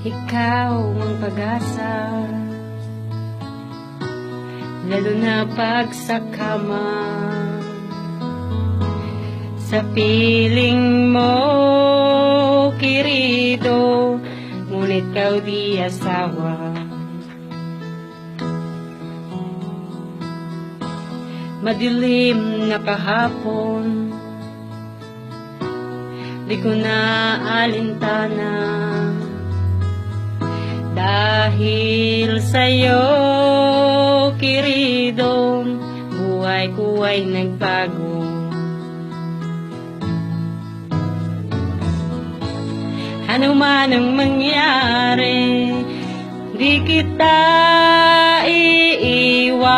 Ikaw ang pag-asa, lalo na pag sa kama. Sa piling mo, querido, ngunit ikaw di asawa. Madilim na kahapon, di ko na alintana, dahil sa'yo, querido, buhay ko ay nagbago. Ano man ang mangyari, di kita iiwan.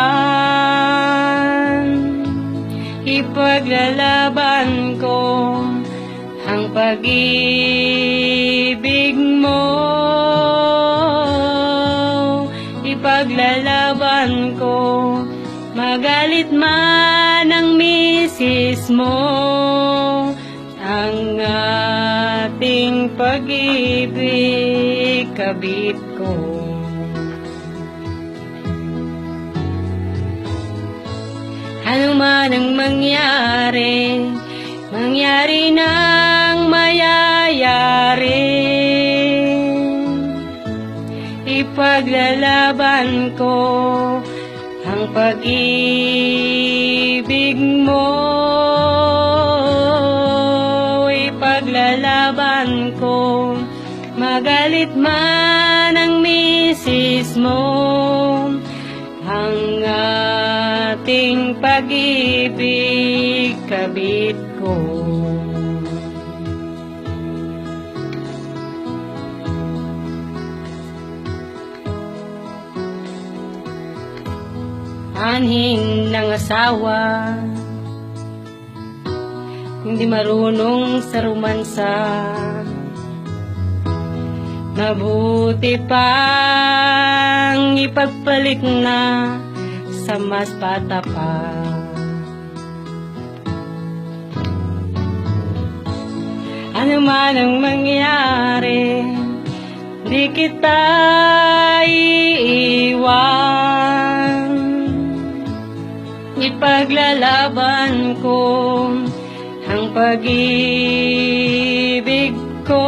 Ipaglalaban ko ang pag-ibig mo. Ipaglalaban ko, magalit man ang misis mo. Ang ating pag-ibig, kabit ko. Ano man ang mangyari, mangyari nang mayayari. Ipaglalaban ko ang pag-ibig mo. Ipaglalaban ko, magalit man ang misis mo. Ang ating pag-ibig, kabit ko. Anhin ng asawa, hindi marunong sa romansa. Mabuti pang ipagpalit na sa mas bata pa. Ano man ang mangyari, di kita iiwan. Ipaglalaban ko ang pag-ibig ko.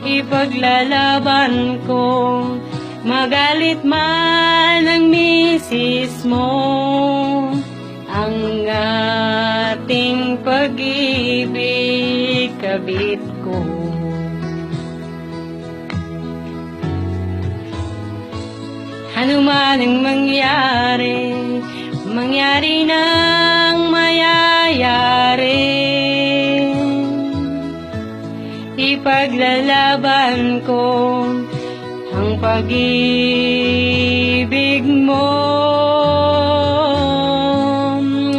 Ipaglalaban ko, magalit man ang misis mo. Ang ating pag-ibig, kabit ko. Ano man ang mangyari, mangyari nang mayayari. Ipaglalaban ko ang pag-ibig mo.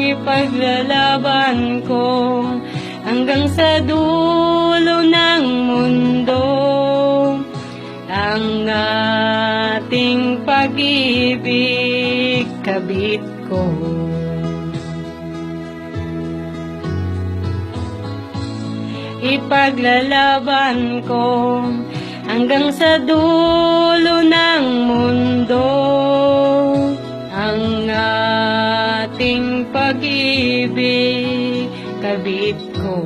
Ipaglalaban ko hanggang sa dulo ng mundo. Ang ating pag-ibig, kabit ko. Ipaglalaban ko hanggang sa dulo ng mundo. Ang ating pag-ibig, kabit ko.